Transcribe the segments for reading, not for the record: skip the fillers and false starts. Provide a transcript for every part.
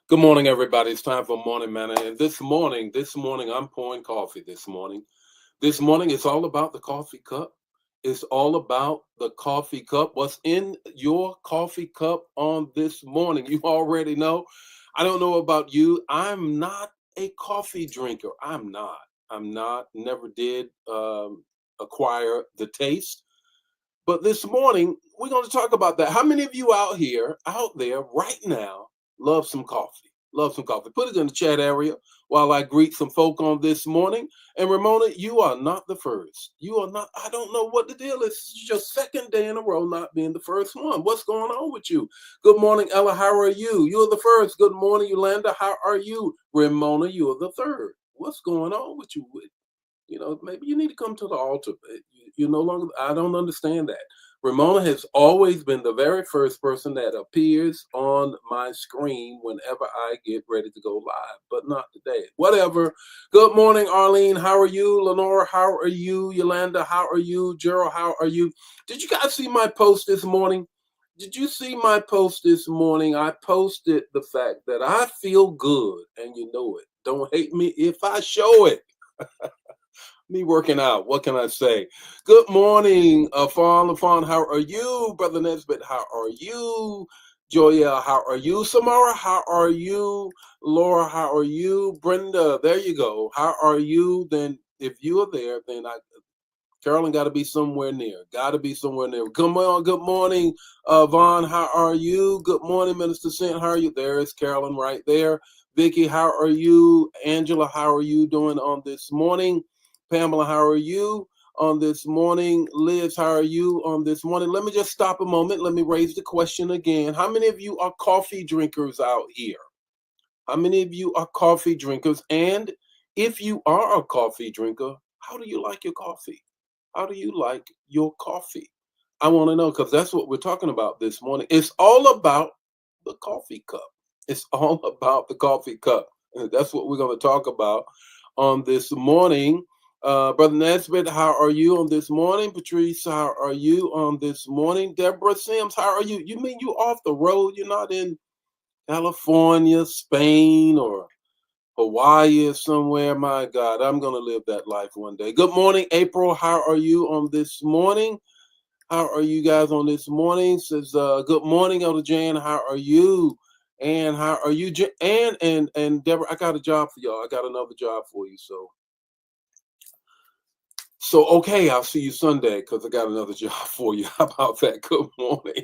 Good morning, everybody. It's time for Morning Manna. And this morning, I'm pouring coffee this morning. This morning, it's all about the coffee cup. It's all about the coffee cup. What's in your coffee cup on this morning? You already know. I don't know about you. I'm not a coffee drinker. I'm not. I'm not. Never did acquire the taste. But this morning, we're going to talk about that. How many of you out there right now, love some coffee? Love some coffee. Put it in the chat area while I greet some folk on this morning. And Ramona, you are not the first. You are not. I don't know what the deal is. It's your second day in a row not being the first one. What's going on with you? Good morning, Ella. How are you? You're the first. Good morning, Yolanda. How are you? Ramona, you're the third. What's going on with you? Maybe you need to come to the altar. You no longer, I don't understand that. Ramona has always been the very first person that appears on my screen whenever I get ready to go live, but not today. Whatever. Good morning, Arlene. How are you? Lenora, how are you? Yolanda, how are you? Gerald, how are you? Did you guys see my post this morning? Did you see my post this morning? I posted the fact that I feel good, and you know it. Don't hate me if I show it. Me working out. What can I say? Good morning, Fawn. How are you? Brother Nesbitt, how are you? Joya, how are you? Samara, how are you? Laura, how are you? Brenda, there you go. How are you? Then if you are there, then Carolyn got to be somewhere near. Got to be somewhere near. Come on. Good morning, Vaughn. How are you? Good morning, Minister Sent. How are you? There is Carolyn right there. Vicky, how are you? Angela, how are you doing on this morning? Pamela, how are you on this morning? Liz, how are you on this morning? Let me just stop a moment. Let me raise the question again. How many of you are coffee drinkers out here? How many of you are coffee drinkers? And if you are a coffee drinker, how do you like your coffee? How do you like your coffee? I want to know because that's what we're talking about this morning. It's all about the coffee cup. It's all about the coffee cup. And that's what we're going to talk about on this morning. Brother Nesbitt, how are you on this morning? Patrice, how are you on this morning? Deborah Sims, how are you? You mean you off the road? You're not in California, Spain, or Hawaii or somewhere? My God, I'm going to live that life one day. Good morning, April. How are you on this morning? How are you guys on this morning? Says, good morning, Elder Jan. How are you? And how are you? And Deborah, I got a job for y'all. I got another job for you. So okay, I'll see you Sunday because I got another job for you. How about that? Good morning.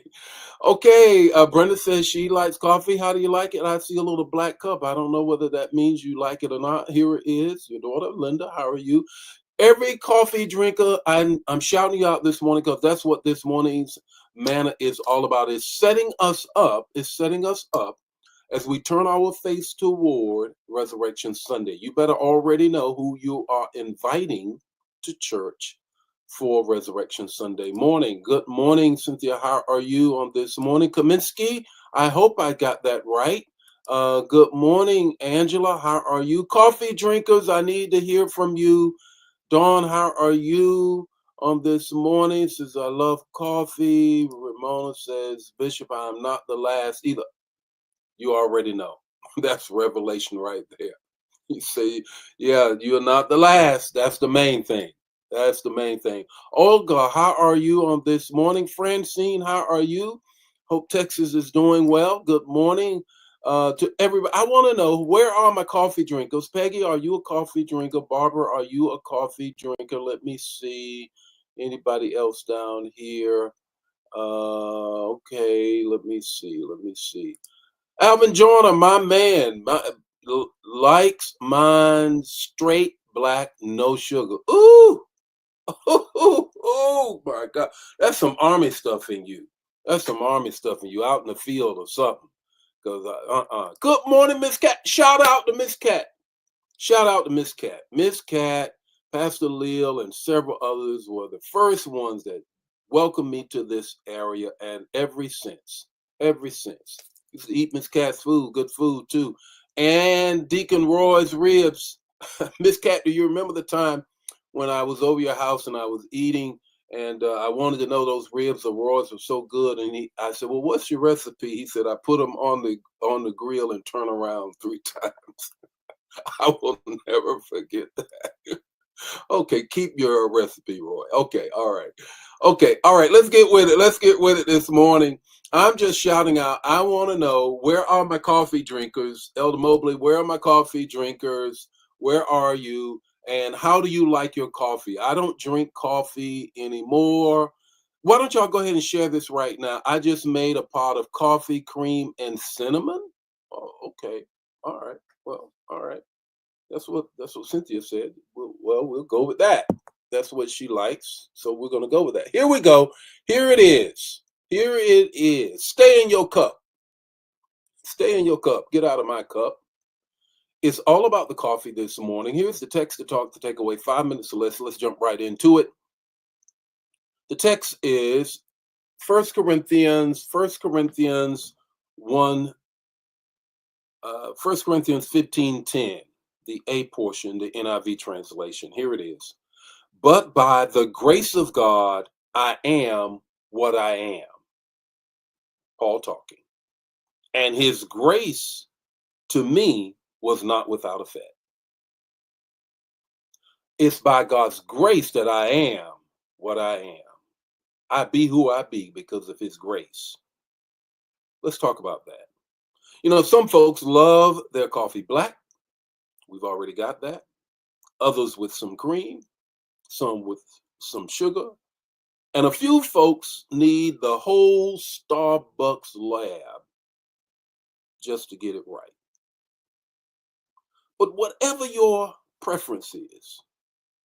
Okay, Brenda says she likes coffee. How do you like it? I see a little black cup. I don't know whether that means you like it or not. Here it is. Your daughter, Linda. How are you? Every coffee drinker, I'm shouting you out this morning because that's what this morning's manna is all about. Is setting us up. Is setting us up as we turn our face toward Resurrection Sunday. You better already know who you are inviting to church for Resurrection Sunday morning. Good morning, Cynthia. How are you on this morning? Kaminsky, I hope I got that right. Good morning, Angela. How are you? Coffee drinkers, I need to hear from you. Dawn, how are you on this morning? Says, I love coffee. Ramona says, Bishop, I'm not the last either. You already know. That's revelation right there. You say, yeah, you're not the last. That's the main thing. That's the main thing. Olga, how are you on this morning? Francine, how are you? Hope Texas is doing well. Good morning to everybody. I want to know, where are my coffee drinkers? Peggy, are you a coffee drinker? Barbara, are you a coffee drinker? Let me see. Anybody else down here? Okay, let me see. Let me see. Alvin Joyner, my man, likes mine straight black, no sugar. Ooh, oh my God, that's some army stuff in you. That's some army stuff in you, out in the field or something. Cause Good morning, Miss Cat. Shout out to Miss Cat. Shout out to Miss Cat. Miss Cat, Pastor Leal, and several others were the first ones that welcomed me to this area, and ever since, used to eat Miss Cat's food, good food too, and Deacon Roy's ribs. Miss Cat, do you remember the time when I was over your house and I was eating and I wanted to know those ribs of Roy's were so good. And I said, "Well, what's your recipe?" He said, "I put them on the grill and turn around 3 times." I will never forget that. Okay, keep your recipe, Roy. Okay, all right. Okay, all right. Let's get with it. Let's get with it this morning. I'm just shouting out. I want to know, where are my coffee drinkers, Elder Mobley? Where are my coffee drinkers? Where are you? And how do you like your coffee? I don't drink coffee anymore. Why don't y'all go ahead and share this right now? I just made a pot of coffee, cream, and cinnamon. Oh, okay. All right. Well, all right. That's what Cynthia said. We'll go with that. That's what she likes, so we're gonna go with that. Here we go. Here it is. Here it is. Stay in your cup. Stay in your cup. Get out of my cup. It's all about the coffee this morning. Here's the text to talk to take away 5 minutes or less. Let's jump right into it. The text is First Corinthians 1, 1 Corinthians 15:10, the A portion, the NIV translation. Here it is. But by the grace of God, I am what I am. Paul talking. And his grace to me was not without effect. It's by God's grace that I am what I am. I be who I be because of his grace. Let's talk about that. Some folks love their coffee black. We've already got that. Others with some cream, some with some sugar. And a few folks need the whole Starbucks lab just to get it right. But whatever your preference is,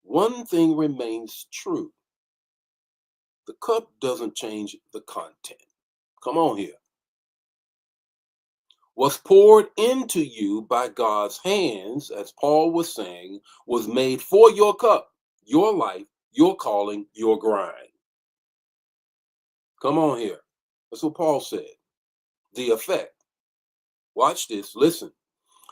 one thing remains true. The cup doesn't change the content. Come on here. What's poured into you by God's hands, as Paul was saying, was made for your cup, your life, your calling, your grind. Come on here. That's what Paul said. The effect. Watch this. Listen.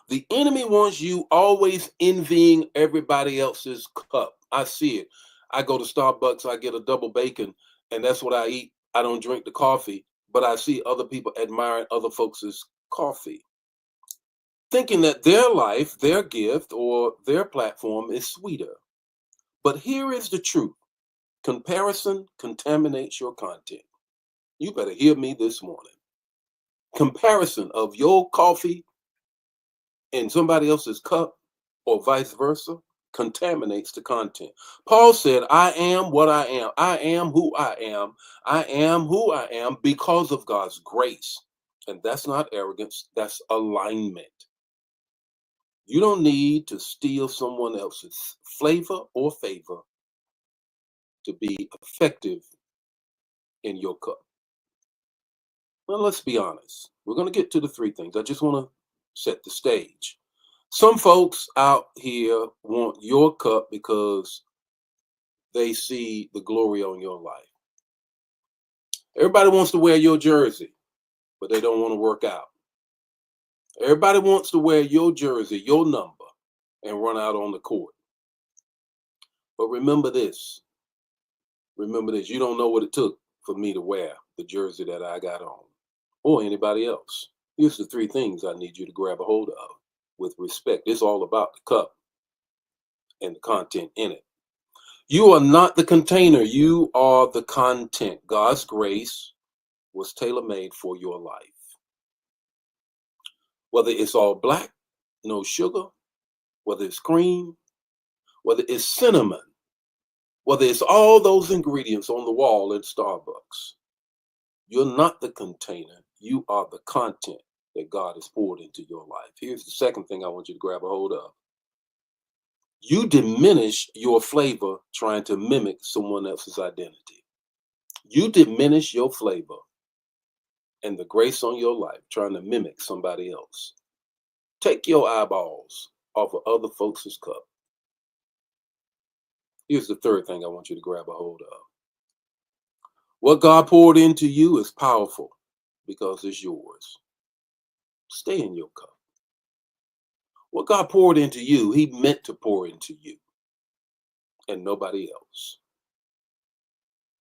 The enemy wants you always envying everybody else's cup. I see it. I go to Starbucks, I get a double bacon, and that's what I eat. I don't drink the coffee, but I see other people admiring other folks' coffee, thinking that their life, their gift, or their platform is sweeter. But here is the truth. Comparison contaminates your content. You better hear me this morning. Comparison of your coffee in somebody else's cup or vice versa contaminates the content. Paul said, I am what I am. I am who I am. I am who I am because of God's grace. And that's not arrogance, that's alignment. You don't need to steal someone else's flavor or favor to be effective in your cup. Well, let's be honest. We're going to get to the three things. I just want to set the stage. Some folks out here want your cup because they see the glory on your life. Everybody wants to wear your jersey, but they don't want to work out. Everybody wants to wear your jersey, your number, and run out on the court. But remember this. Remember this. You don't know what it took for me to wear the jersey that I got on, or anybody else. Here's the three things I need you to grab a hold of with respect. It's all about the cup and the content in it. You are not the container. You are the content. God's grace was tailor-made for your life. Whether it's all black, no sugar, whether it's cream, whether it's cinnamon, whether it's all those ingredients on the wall at Starbucks, you're not the container. You are the content that God has poured into your life. Here's the second thing I want you to grab a hold of. You diminish your flavor trying to mimic someone else's identity. You diminish your flavor and the grace on your life trying to mimic somebody else. Take your eyeballs off of other folks' cup. Here's the third thing I want you to grab a hold of. What God poured into you is powerful because it's yours. Stay in your cup. What God poured into you, he meant to pour into you and nobody else.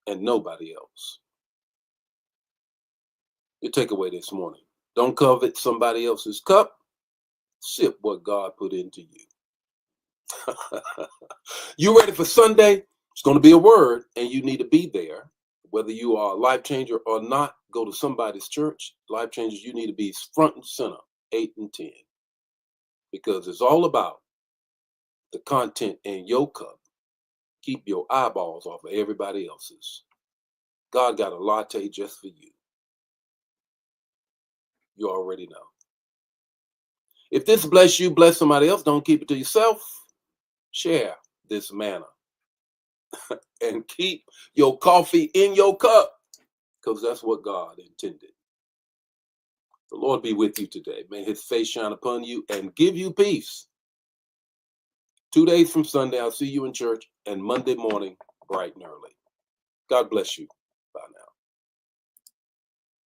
and nobody else. Your takeaway this morning: don't covet somebody else's cup. Sip what God put into you. You ready for Sunday? It's going to be a word, and you need to be there. Whether you are a life changer or not, go to somebody's church. Life changers, you need to be front and center, 8 and 10, because it's all about the content in your cup. Keep your eyeballs off of everybody else's. God got a latte just for you. You already know. If this bless you, bless somebody else. Don't keep it to yourself. Share this manna and keep your coffee in your cup, because that's what God intended. The Lord be with you today. May his face shine upon you and give you peace. 2 days from Sunday, I'll see you in church, and Monday morning, bright and early. God bless you.